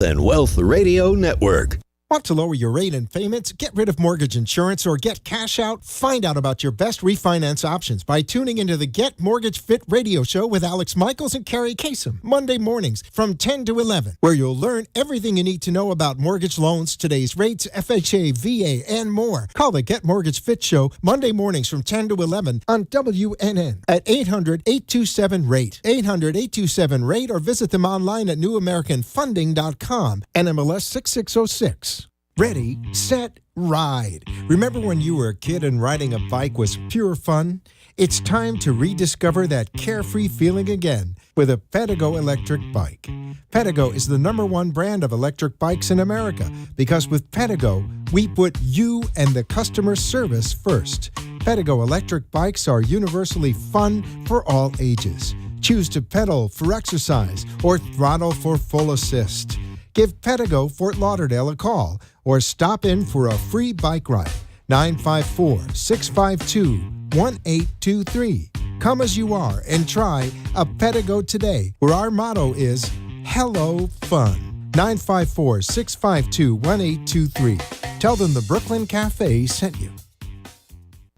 and Wealth Radio Network. Want to lower your rate and payments, get rid of mortgage insurance, or get cash out? Find out about your best refinance options by tuning into the Get Mortgage Fit radio show with Alex Michaels and Carrie Kasem, Monday mornings from 10 to 11, where you'll learn everything you need to know about mortgage loans, today's rates, FHA, VA, and more. Call the Get Mortgage Fit show Monday mornings from 10 to 11 on WNN at 800-827-RATE, 800-827-RATE, or visit them online at newamericanfunding.com, NMLS 6606. Ready, set, ride. Remember when you were a kid and riding a bike was pure fun? It's time to rediscover that carefree feeling again with a Pedego electric bike. Pedego is the #1 brand of electric bikes in America because with Pedego, we put you and the customer service first. Pedego electric bikes are universally fun for all ages. Choose to pedal for exercise or throttle for full assist. Give Pedego Fort Lauderdale a call or stop in for a free bike ride. 954-652-1823. Come as you are and try a Pedego today, where our motto is Hello Fun. 954-652-1823. Tell them the Brooklyn Cafe sent you.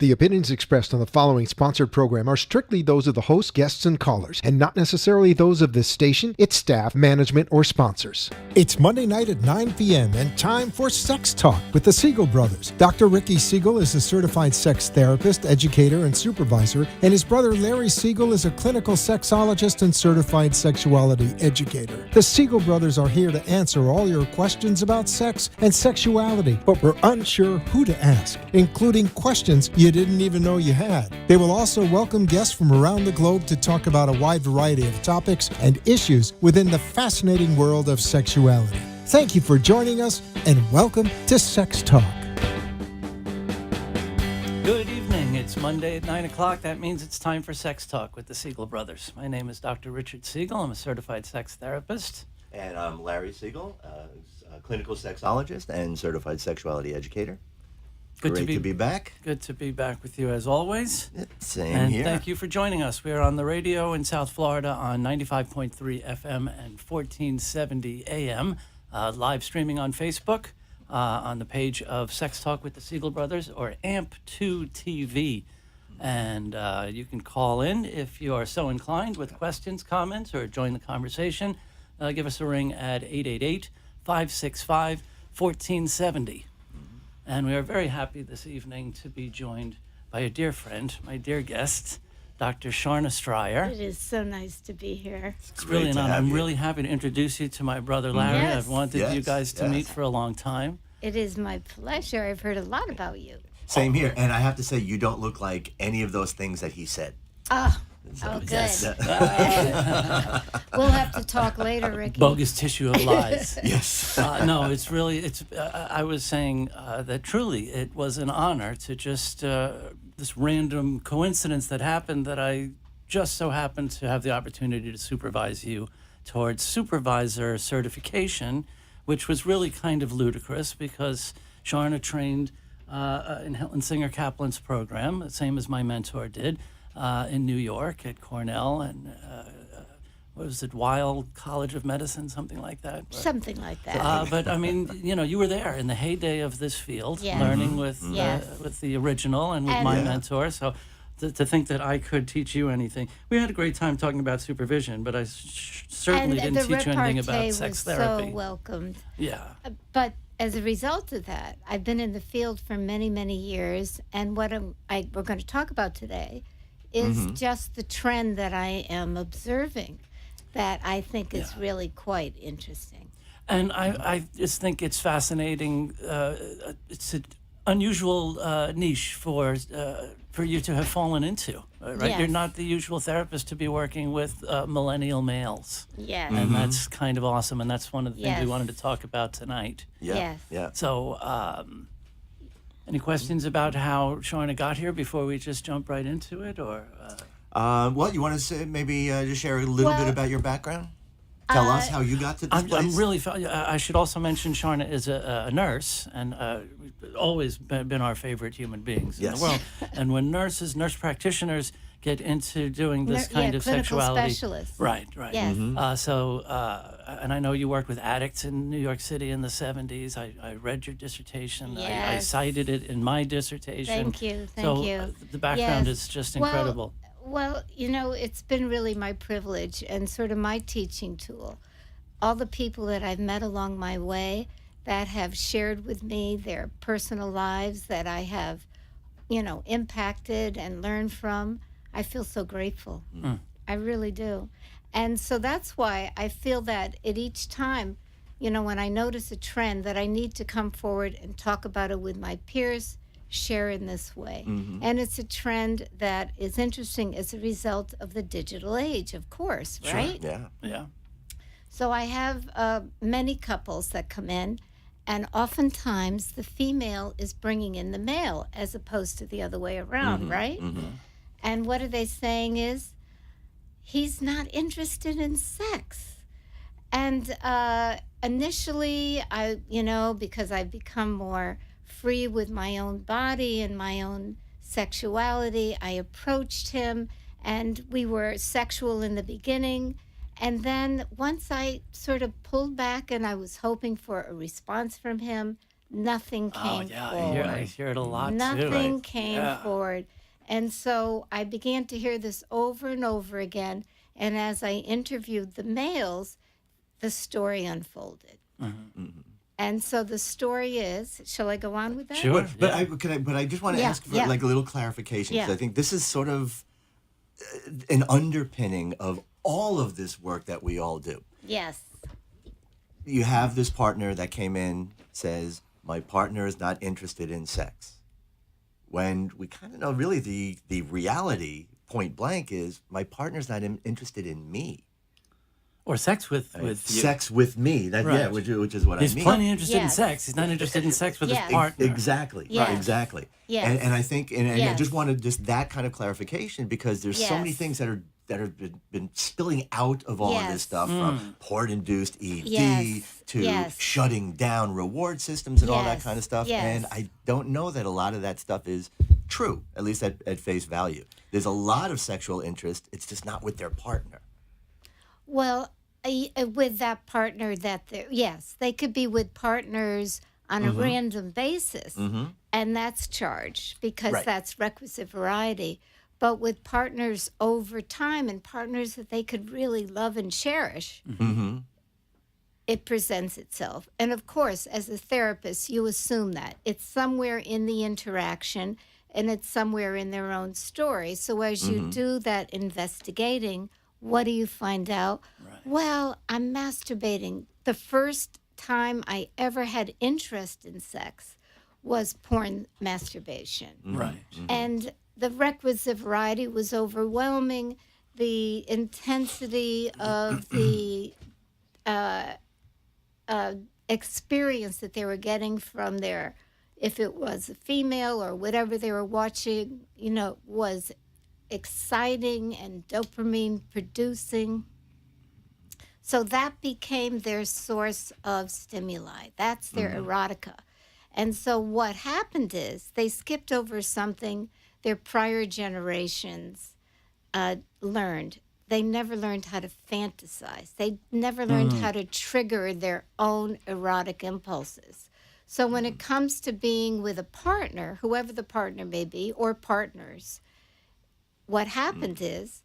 The opinions expressed on the following sponsored program are strictly those of the host, guests, and callers, and not necessarily those of this station, its staff, management, or sponsors. It's Monday night at 9 p.m. and time for Sex Talk with the Spiegall brothers. Dr. Ricky Spiegall is a certified sex therapist, educator, and supervisor, and his brother Larry Spiegall is a clinical sexologist and certified sexuality educator. The Spiegall brothers are here to answer all your questions about sex and sexuality, but we're unsure who to ask, including questions you didn't even know you had. They will also welcome guests from around the globe to talk about a wide variety of topics and issues within the fascinating world of sexuality. Thank you for joining us, and welcome to Sex Talk. Good evening. It's Monday at 9 o'clock. That means it's time for Sex Talk with the Spiegall brothers. My name is Dr. Richard Spiegall. I'm a certified sex therapist. And I'm Larry Spiegall, a clinical sexologist and certified sexuality educator. Great to be back. Good to be back with you as always. Same here. And thank you for joining us. We are on the radio in South Florida on 95.3 FM and 1470 AM, live streaming on Facebook on the page of Sex Talk with the Spiegall Brothers or AMP2 TV. And you can call in if you are so inclined with questions, comments, or join the conversation. Give us a ring at 888-565-1470. And we are very happy this evening to be joined by a dear friend, my dear guest, Dr. Sharna Stryer. It is so nice to be here. It's really an honor. I'm really happy to introduce you to my brother, Larry. Yes. I've wanted you guys to meet for a long time. It is my pleasure. I've heard a lot about you. Same here. And I have to say, you don't look like any of those things that he said. Oh, good. Yes. We'll have to talk later, Ricky. Bogus tissue of lies. Yes. No, it's really, I was saying that truly it was an honor to just, this random coincidence that happened that I just so happened to have the opportunity to supervise you towards supervisor certification, which was really kind of ludicrous because Sharna trained in Hilton Singer Kaplan's program, the same as my mentor did. In New York at Cornell and what was it, Weill College of Medicine, something like that. Something like that. But I mean, you were there in the heyday of this field, Yes. learning with the original and with my And- mentor. So to think that I could teach you anything, we had a great time talking about supervision, but I certainly and didn't the teach you anything about repartee sex was therapy. so welcomed. Yeah. But as a result of that, I've been in the field for many, many years, and what we're going to talk about today is just the trend that I am observing that I think is really quite interesting. And I just think it's fascinating. It's an unusual niche for you to have fallen into, right? Yes. You're not the usual therapist to be working with millennial males. Yes. And that's kind of awesome, and that's one of the things we Yes. wanted to talk about tonight. Yeah. Yes. Yeah. So, any questions about how Sharna got here before we just jump right into it, or? Well, you want to say maybe just share a little bit about your background? Tell us how you got to this place. I'm really. I should also mention Sharna is a nurse, and always been our favorite human beings in the world. And when nurse practitioners get into doing this kind of clinical sexuality. specialist. Right, right. Yes. And I know you worked with addicts in New York City in the 70s. I read your dissertation. I Yes. cited it in my dissertation. Thank you, thank so, you. The background Yes. is just Well, incredible. Well, it's been really my privilege and sort of my teaching tool. All the people that I've met along my way that have shared with me their personal lives that I have, impacted and learned from, I feel so grateful. I really do. And so that's why I feel that at each time, when I notice a trend, that I need to come forward and talk about it with my peers, share in this way. And it's a trend that is interesting as a result of the digital age, of course, right? Yeah. Yeah. So I have many couples that come in, and oftentimes the female is bringing in the male as opposed to the other way around, right? And what are they saying is, he's not interested in sex. And initially, because I've become more free with my own body and my own sexuality, I approached him, and we were sexual in the beginning. And then once I sort of pulled back and I was hoping for a response from him, nothing came forward. I hear it a lot too. Nothing came forward. And so I began to hear this over and over again. And as I interviewed the males, the story unfolded. And so the story is, shall I go on with that? Sure. But I just want to ask for like a little clarification, because Yeah. I think this is sort of an underpinning of all of this work that we all do. Yes. You have this partner that came in, says, my partner is not interested in sex. When we kind of know really the reality, point blank, is my partner's not interested in me. Or sex with you. Sex with me. That, Right. Yeah, which is what He's I mean. plenty interested in Yes. sex. He's not interested in sex with Yes. his partner. Exactly. Yes. Exactly. Yes. And I think, and I Yes. just wanted just that kind of clarification, because there's so many Yes. things that have been spilling out of all of Yes. this stuff, from porn-induced ED Yes. to Yes. shutting down reward systems and all that Yes. kind of stuff. Yes. And I don't know that a lot of that stuff is true, at least at face value. There's a lot of sexual interest. It's just not with their partner. Well, with that partner yes, they could be with partners on a random basis, and that's charged because Right. that's requisite variety. But with partners over time and partners that they could really love and cherish, it presents itself. And of course, as a therapist, you assume that it's somewhere in the interaction and it's somewhere in their own story. So as you do that investigating, what do you find out? Right. Well, I'm masturbating. The first time I ever had interest in sex was porn masturbation. Right. And the requisite variety was overwhelming. The intensity of the experience that they were getting from their, if it was a female or whatever they were watching, was exciting and dopamine producing. So that became their source of stimuli. That's their erotica. And so what happened is they skipped over something their prior generations learned. They never learned how to fantasize. They never learned how to trigger their own erotic impulses. So when it comes to being with a partner, whoever the partner may be, or partners, what happened is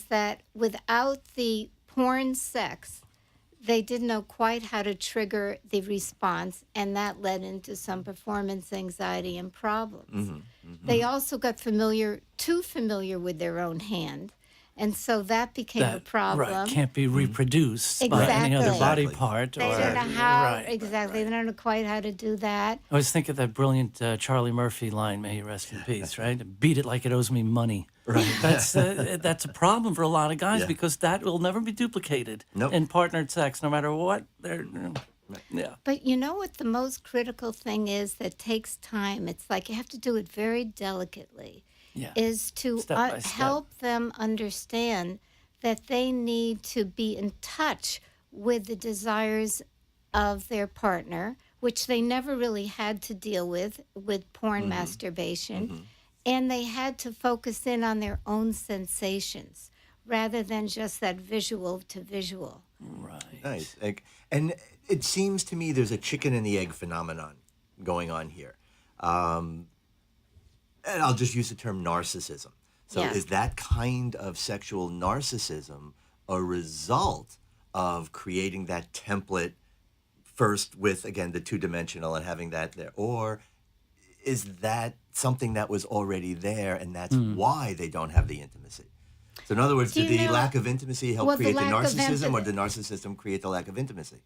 that without the porn sex, they didn't know quite how to trigger the response, and that led into some performance anxiety and problems. They also got too familiar with their own hand, and so that became a problem. Right, can't be reproduced by any other Exactly. body part. They don't know how exactly. Right. They don't know quite how to do that. I always think of that brilliant Charlie Murphy line, may he rest in peace, right? Beat it like it owes me money. Right. That's a problem for a lot of guys because that will never be duplicated in partnered sex, no matter what. Yeah. But you know what the most critical thing is that takes time? It's like you have to do it very delicately. Yeah. Is to Step by step. help them understand that they need to be in touch with the desires of their partner, which they never really had to deal with porn masturbation, And they had to focus in on their own sensations rather than just that visual to visual. Right. Nice. And it seems to me there's a chicken and the egg phenomenon going on here. And I'll just use the term narcissism. So Yeah. is that kind of sexual narcissism a result of creating that template first with, again, the two-dimensional and having that there? Or is that something that was already there and that's why they don't have the intimacy? So in other words, Do did you the know- lack of intimacy help Well, the create the lack of narcissism, or inti- did narcissism create the lack of intimacy?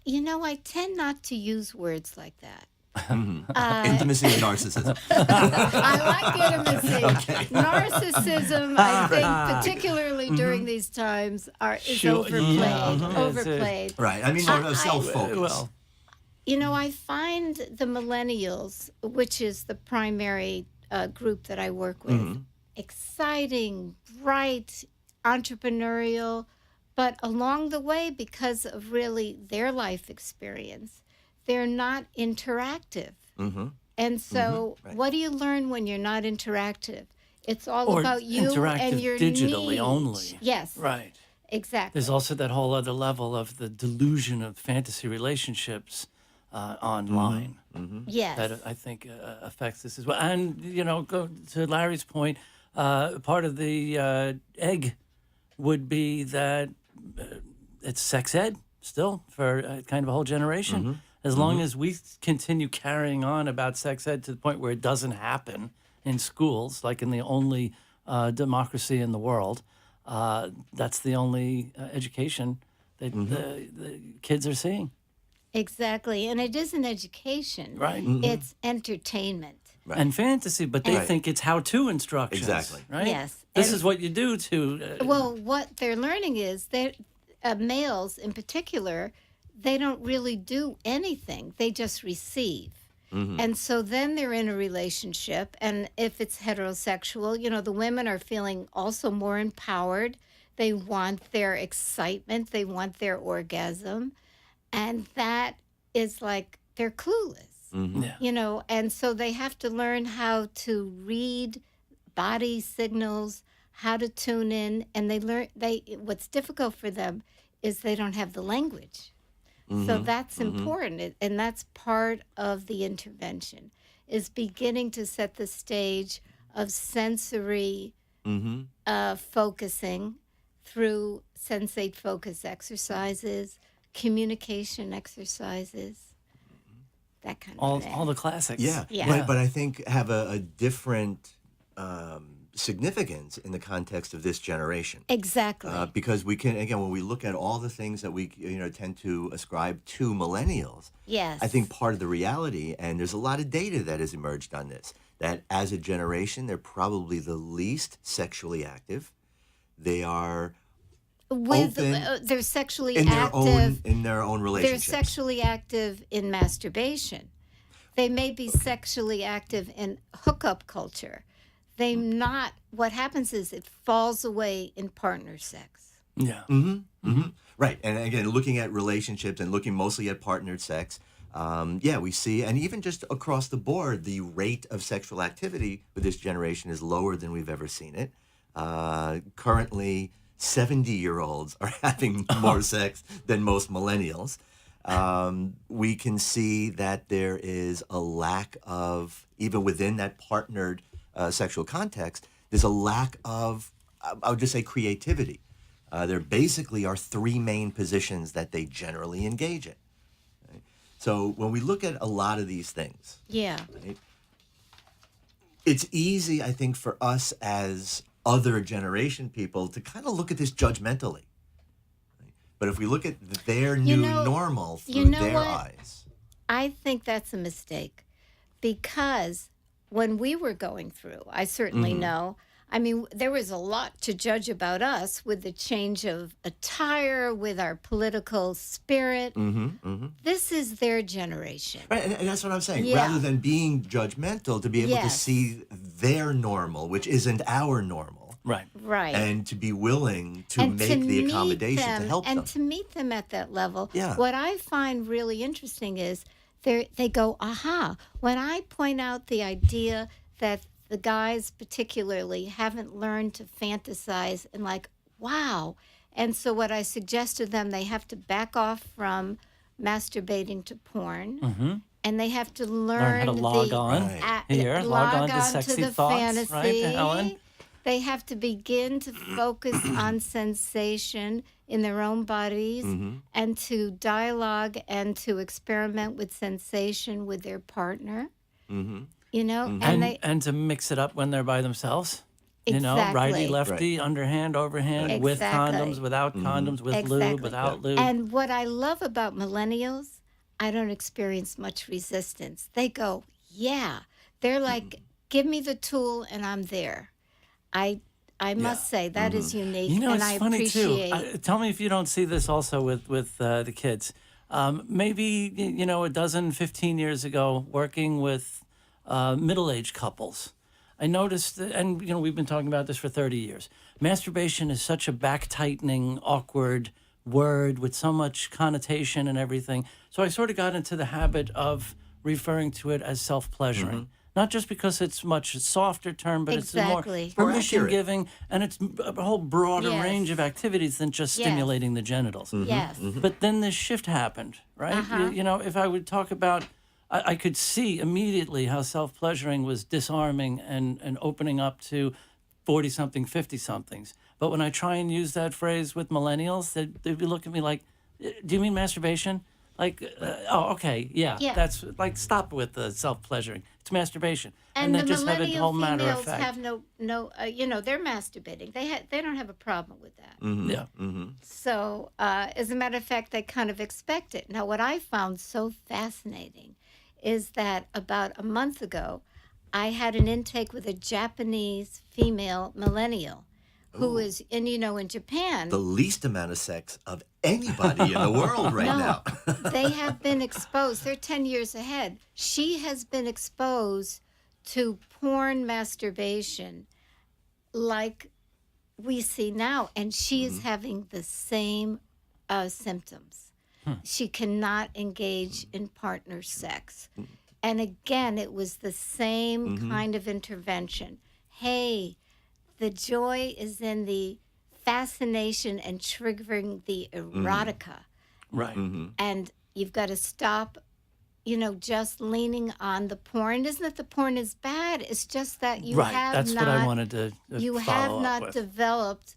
You know, I tend not to use words like that. Intimacy and narcissism. I like intimacy. Narcissism, I think, particularly during these times, is Sure, overplayed. yeah. Overplayed. Right. I mean, self-focus. Well, You know, I find the millennials, which is the primary group that I work with, exciting, bright, entrepreneurial, but along the way, because of really their life experience, they're not interactive. And so, Right. what do you learn when you're not interactive? It's all or about you and interactive your digitally needs. only. Yes, Right. exactly. There's also that whole other level of the delusion of fantasy relationships online. Yes. That I think affects this as well. And, go to Larry's point, part of the egg would be that it's sex ed still for kind of a whole generation. As long as we continue carrying on about sex ed to the point where it doesn't happen in schools, like in the only democracy in the world, that's the only education that the kids are seeing. Exactly. And it isn't education. Right. It's entertainment. And fantasy, but they Right. think it's how-to instructions. Exactly. Right? Yes. This And- is what you do to... Well, what they're learning is that males in particular, they don't really do anything. They just receive. And so then they're in a relationship. And if it's heterosexual, the women are feeling also more empowered. They want their excitement. They want their orgasm. And that is like they're clueless. yeah. And so they have to learn how to read body signals, how to tune in, and what's difficult for them is they don't have the language. So that's important, and that's part of the intervention, is beginning to set the stage of sensory focusing through sensate focus exercises, communication exercises, that kind of thing. All the classics. Yeah. Yeah. But I think have a different significance in the context of this generation. Exactly. Because we can, again, when we look at all the things that we tend to ascribe to millennials, Yes. I think part of the reality, and there's a lot of data that has emerged on this, that as a generation, they're probably the least sexually active. They are open they're sexually in their active. own They're relationships. sexually active in masturbation. They may be sexually active in hookup culture. What happens is it falls away in partner sex. Yeah. Right. And again, looking at relationships and looking mostly at partnered sex, we see, and even just across the board, the rate of sexual activity with this generation is lower than we've ever seen it. Currently, 70-year-olds are having more sex than most millennials. We can see that there is a lack of, even within that partnered sexual context, there's a lack of, I would just say, creativity. There basically are three main positions that they generally engage in. Right? So when we look at a lot of these things, Yeah. right, it's easy, I think, for us as other generation people to kind of look at this judgmentally. Right? But if we look at their new normal through their what? eyes. I think that's a mistake because when we were going through, I certainly know, I mean, there was a lot to judge about us with the change of attire, with our political spirit. This is their generation. Right, and that's what I'm saying. Yeah. Rather than being judgmental, to be able to Yes. see their normal, which isn't our normal, Right. Right. and to be willing to And make to the meet accommodation them, to help and them. to meet them at that level. Yeah. What I find really interesting is they go, aha. When I point out the idea that the guys particularly haven't learned to fantasize and like, wow. And so what I suggest to them, they have to back off from masturbating to porn. And they have to Learn how to log on here, log on to sexy the thoughts, fantasy. right, Ellen? They have to begin to focus on sensation in their own bodies and to dialogue and to experiment with sensation with their partner. You know, And to mix it up when they're by themselves. You know, righty, lefty, underhand, overhand, with condoms, without condoms, with lube, without lube. And what I love about millennials, I don't experience much resistance. They go, yeah. They're like, give me the tool and I'm there. I must say that is unique, You know, and it's I funny appreciate. too. Tell me if you don't see this also with the kids. Maybe, you know, 15 years ago, working with middle-aged couples, I noticed, and you know, we've been talking about this for 30 years. Masturbation is such a back-tightening, awkward word with so much connotation and everything. So I sort of got into the habit of referring to it as self-pleasuring. Not just because it's much softer term, but it's more permission-giving, and it's a whole broader range of activities than just stimulating the genitals. Yes. But then this shift happened, right? You know, if I would talk about, I could see immediately how self-pleasuring was disarming and opening up to 40-something, 50-somethings. But when I try and use that phrase with millennials, they'd be looking at me like, do you mean masturbation? Like, oh, okay, yeah, that's like, stop with the self-pleasuring. It's masturbation, And then the just have it whole matter of females fact. have no, you know, they're masturbating. They don't have a problem with that. Yeah. So, as a matter of fact, they kind of expect it. Now, what I found so fascinating is that about a month ago, I had an intake with a Japanese female millennial who is, and you know, in Japan, The least amount of sex of anybody in the world right now. they have been exposed. They're 10 years ahead. She has been exposed to porn masturbation like we see now, and she is having the same symptoms. She cannot engage in partner sex. And again, it was the same kind of intervention. Hey, the joy is in the fascination and triggering the erotica. Right. And you've got to stop, you know, just leaning on the porn. Isn't that the porn is bad? It's just that you have That's not, what I wanted to you follow have up not with. developed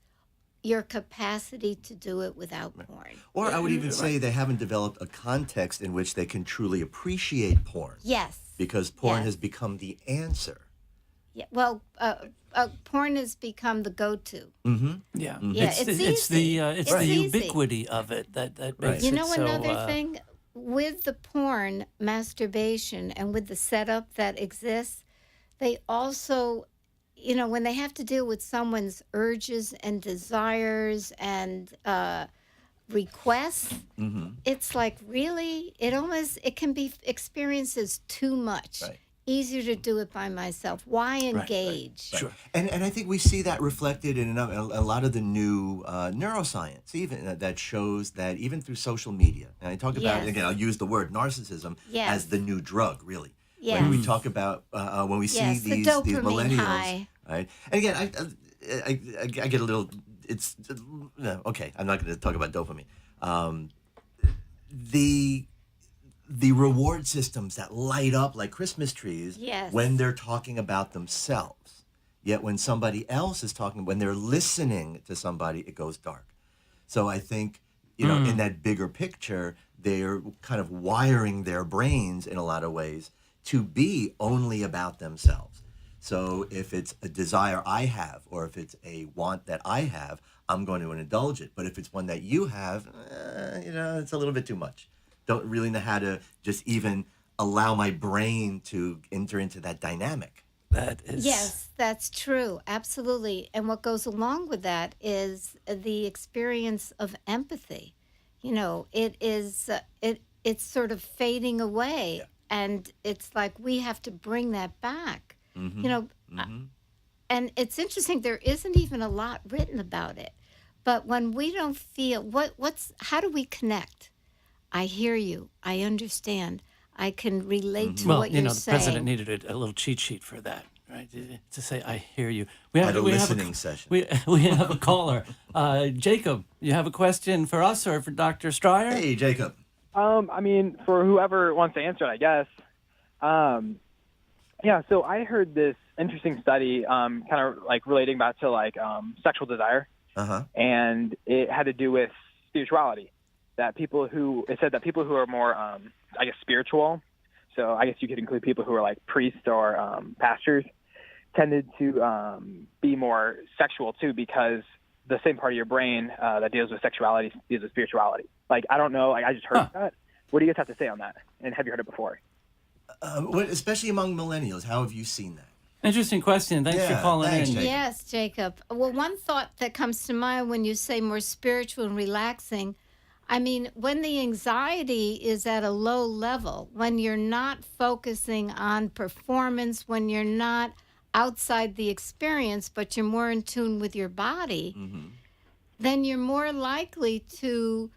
your capacity to do it without porn. Or I would even say they haven't developed a context in which they can truly appreciate porn. Yes. Because porn Yes. has become the answer. Yeah. Well, porn has become the go-to. Yeah, Yeah, it's it's the easy. it's It's the easy. ubiquity of it that makes You it know, so. another thing with the porn masturbation and with the setup that exists, they also, you know, when they have to deal with someone's urges and desires and requests, it's like really, it can be experienced as too much. Right. Easier to do it by myself. Why engage? Sure. And I think we see that reflected in a lot of the new neuroscience, even that shows that even through social media. And I talk about, Yes. again, I'll use the word narcissism Yes. as the new drug, really. Yes. When we talk about, when we see Yes, the these dopamine millennials, high. right? And again, I get a little, it's, okay, I'm not going to talk about dopamine. The reward systems that light up like Christmas trees Yes. when they're talking about themselves. Yet when somebody else is talking, when they're listening to somebody, it goes dark. So I think, you know, in that bigger picture, they're kind of wiring their brains in a lot of ways to be only about themselves. So if it's a desire I have, or if it's a want that I have, I'm going to indulge it. But if it's one that you have, you know, it's a little bit too much. Don't really know how to just even allow my brain to enter into that dynamic. That is. Yes, that's true. Absolutely. And what goes along with that is the experience of empathy. You know, it's sort of fading away. And it's like we have to bring that back. You know, and it's interesting, there isn't even a lot written about it. But when we don't feel how do we connect? I hear you. I understand. I can relate to Well, what you you're know, the saying. president needed a little cheat sheet for that. Right, to say I hear you. We At a we listening have session. we have a caller. Jacob, you have a question for us or for Dr. Stryer? Hey, Jacob. I mean, for whoever wants to answer it, I guess. Yeah, so I heard this interesting study, kind of like relating back to like sexual desire, and it had to do with spirituality. It said that people who are more, I guess, spiritual. So I guess you could include people who are like priests or pastors, tended to be more sexual too, because the same part of your brain that deals with sexuality deals with spirituality. Like, I don't know, like, I just heard that. What do you guys have to say on that? And have you heard it before? Especially among millennials, how have you seen that? Interesting question. Thanks for calling thanks, in. Jacob. Yes, Jacob. Well, one thought that comes to mind when you say more spiritual and relaxing, I mean, when the anxiety is at a low level, when you're not focusing on performance, when you're not outside the experience, but you're more in tune with your body, then you're more likely to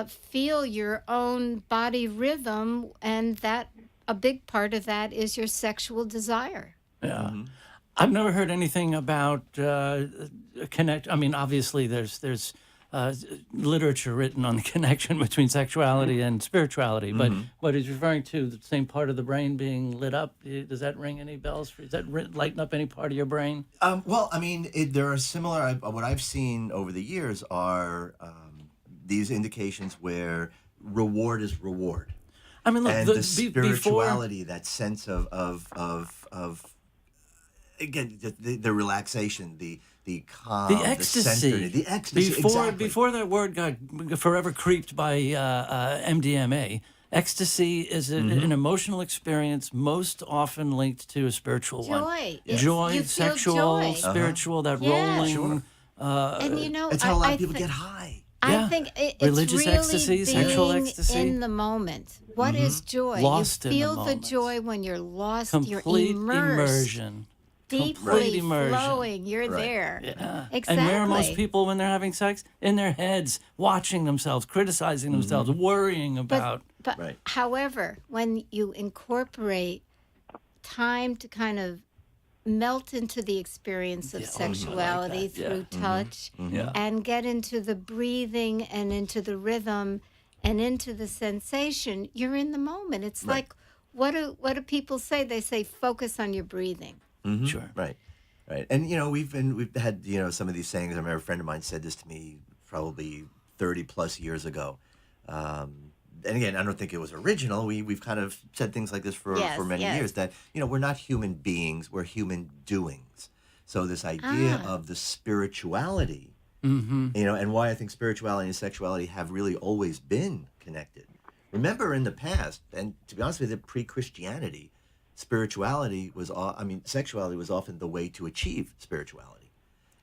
feel your own body rhythm, and that a big part of that is your sexual desire. Yeah. I've never heard anything about connect. I mean, obviously, there's literature written on the connection between sexuality and spirituality, but what he's referring to, the same part of the brain being lit up, does that ring any bells? Does that lighten up any part of your brain? Well, I mean, there are similar. What I've seen over the years are these indications where reward is reward. I mean, look, And the spirituality, that sense of again, the relaxation, the calm, the ecstasy, the ecstasy. Before that word got forever creeped by MDMA, ecstasy is an emotional experience most often linked to a spiritual one. Joy. Joy, You feel sexual, joy. spiritual, that Yeah. rolling. And you know, It's how a lot I of people thi- get high. Yeah. I think it's Religious really ecstasy, being sexual ecstasy. in the moment. What is joy? Lost you in the feel the moment. joy when you're lost. Complete you're immersed, immersion. deeply Complete immersion. flowing. You're Right. there. Yeah. Exactly. And where are most people when they're having sex? In their heads, watching themselves, criticizing themselves, worrying about. But Right. however, when you incorporate time to kind of melt into the experience of Yeah, oh, I like sexuality that. Yeah. through touch Yeah. and get into the breathing and into the rhythm and into the sensation, you're in the moment. It's like, what do people say? They say focus on your breathing. Sure. Right. And we've had some of these sayings. I remember a friend of mine said this to me probably 30 plus years ago. And again, I don't think it was original. We've kind of said things like this for many years, that we're not human beings, we're human doings. So this idea of the spirituality, and why I think spirituality and sexuality have really always been connected. Remember in the past, and to be honest with you, pre-Christianity, sexuality was often the way to achieve spirituality.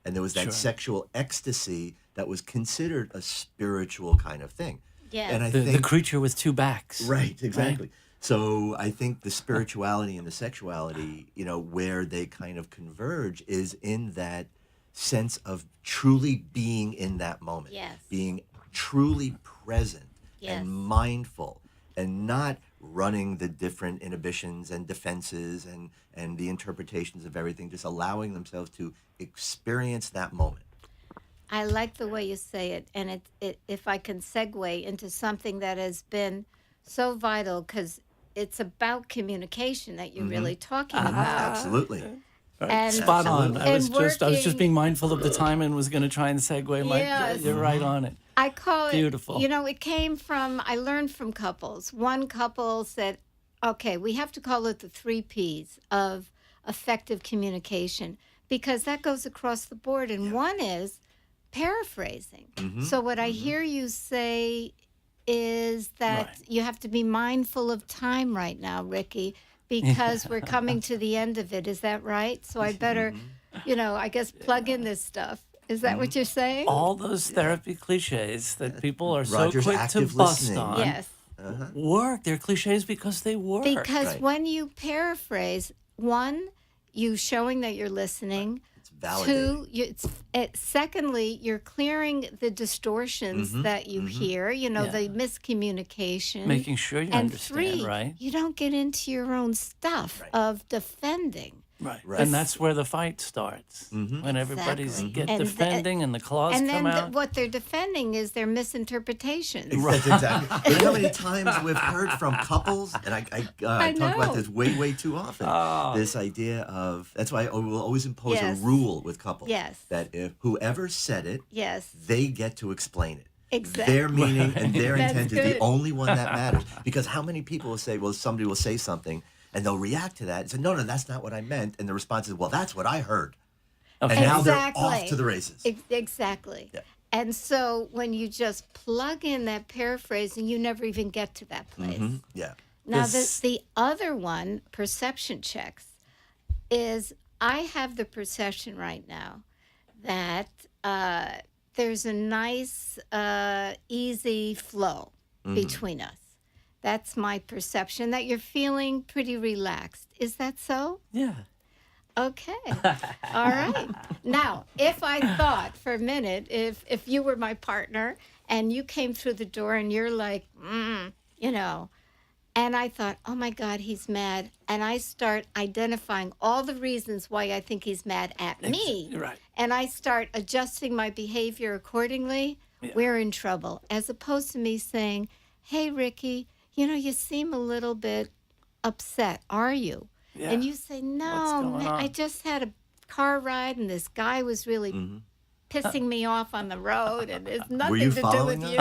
And there was that sexual ecstasy that was considered a spiritual kind of thing. Yes. And I The think creature with two backs. right, exactly. So I think the spirituality and the sexuality, where they kind of converge is in that sense of truly being in that moment. Yes. Being truly present Yes. and mindful, and not running the different inhibitions and defenses and the interpretations of everything, just allowing themselves to experience that moment. I like the way you say it, and if I can segue into something that has been so vital, because it's about communication that you're really talking about. Absolutely. And Spot on. I was just working- being mindful of the time and was going to try and segue. Yes. You're right on it. I call it Beautiful. it came from, I learned from couples. One couple said, okay, we have to call it the 3 Ps of effective communication, because that goes across the board. And one is paraphrasing. So what I hear you say is that Right. you have to be mindful of time right now, Ricky, because we're coming to the end of it. Is that right? So I better, I guess plug in this stuff. Is that what you're saying? All those therapy cliches that people are Roger's so quick to active bust listening. on Yes. work. They're cliches because they work. Because Right. when you paraphrase, one, you showing that you're listening. It's validating. Two, secondly, you're clearing the distortions that you hear, the miscommunication. Making sure you and understand, three, right? you don't get into your own stuff of defending. Right. Right. And that's where the fight starts. When everybody's Exactly. defending and the claws And come then out. what they're defending is their misinterpretations. That's exactly. You know how many times we've heard from couples, and I talk about know. this way too often. This idea of, that's why I will always impose Yes. a rule with couples. Yes. That if whoever said it, Yes. they get to explain it. Exactly. Their meaning and their That's intent is good. the only one that matters. Because how many people will say, well, somebody will say something, and they'll react to that and say, no, that's not what I meant. And the response is, well, that's what I heard. Okay. And now they're off to the races. Exactly. Yeah. And so when you just plug in that paraphrasing, you never even get to that place. Yeah. Now, This- the other one, perception checks, is I have the perception right now that there's a nice, easy flow between us. That's my perception, that you're feeling pretty relaxed. Is that so? Yeah. Okay. All right. Now, if I thought for a minute, if you were my partner and you came through the door and you're like, and I thought, oh my God, he's mad. And I start identifying all the reasons why I think he's mad at me. Right. And I start adjusting my behavior accordingly, we're in trouble. As opposed to me saying, hey, Ricky, you seem a little bit upset. Are you? Yeah. And you say, What's no, going on? I just had a car ride and this guy was really pissing me off on the road and it's nothing you to do following with you.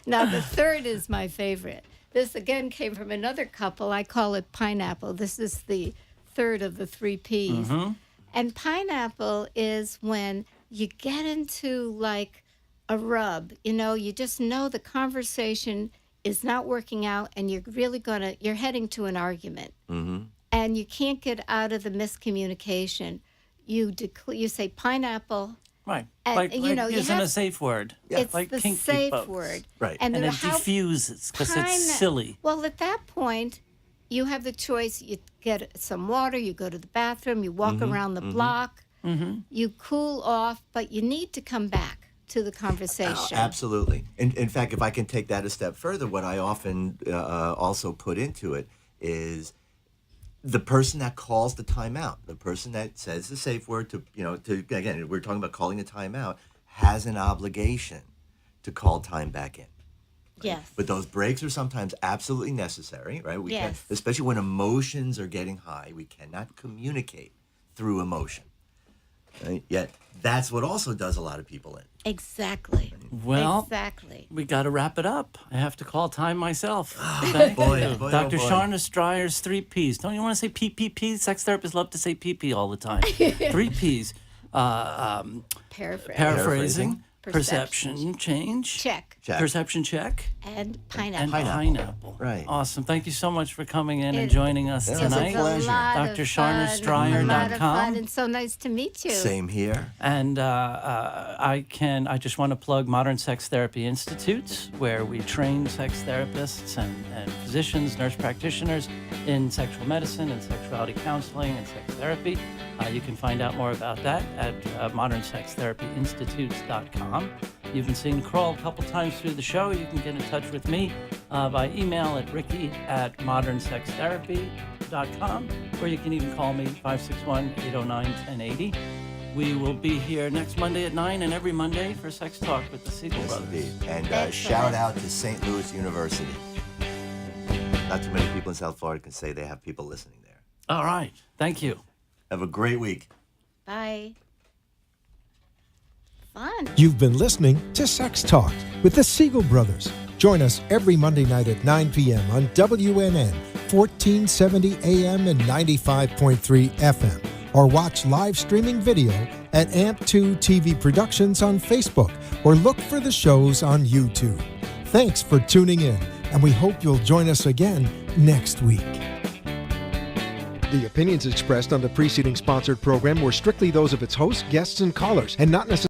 Now, the third is my favorite. This, again, came from another couple. I call it pineapple. This is the third of the 3 Ps. And pineapple is when you get into, like, a rub. You just know the conversation is not working out and you're heading to an argument. And you can't get out of the miscommunication. You say pineapple. Right. And, Like you using have- a safe word. It's Like the kinky safe folks. word. Right. And then it diffuses because it's silly. Well, at that point, you have the choice. You get some water, you go to the bathroom, you walk around the block, you cool off, but you need to come back to the conversation. Absolutely. In fact, if I can take that a step further, what I often also put into it is the person that calls the timeout, the person that says the safe word again, we're talking about calling a timeout, has an obligation to call time back in. Yes. But those breaks are sometimes absolutely necessary, right? We Yes. can, especially when emotions are getting high, we cannot communicate through emotion. Right? Yet that's what also does a lot of people in. Exactly. Well, Exactly. we got to wrap it up. I have to call time myself. Thank boy, you. boy, oh Dr. boy. Sharna Streyer's 3 Ps. Don't you want to say PPP? Sex therapists love to say PP all the time. 3 Ps. Paraphrase. Paraphrasing. Perception. Perception change. Check. Check. Perception check. And And pineapple. pineapple. Right. Awesome. Thank you so much for coming in and It- joining us It was a tonight. pleasure. DrSharnaStryer.com. And so nice to meet you. Same here. And I just want to plug Modern Sex Therapy Institute, where we train sex therapists and physicians, nurse practitioners in sexual medicine and sexuality counseling and sex therapy. You can find out more about that at modernsextherapyinstitutes.com. You've been seeing Kroll a couple times through the show. You can get in touch with me by email at ricky@modernsextherapy.com, or you can even call me 561-809-1080. We will be here next Monday at 9 and every Monday for Sex Talk with the Spiegall Yes, Brothers. indeed. And Excellent. shout out to St. Louis University. Not too many people in South Florida can say they have people listening there. All right. Thank you. Have a great week. Bye. Fun. You've been listening to Sex Talk with the Spiegall Brothers. Join us every Monday night at 9 p.m. on WNN, 1470 AM and 95.3 FM. Or watch live streaming video at AMP2 TV Productions on Facebook, or look for the shows on YouTube. Thanks for tuning in, and we hope you'll join us again next week. The opinions expressed on the preceding sponsored program were strictly those of its hosts, guests, and callers, and not necessarily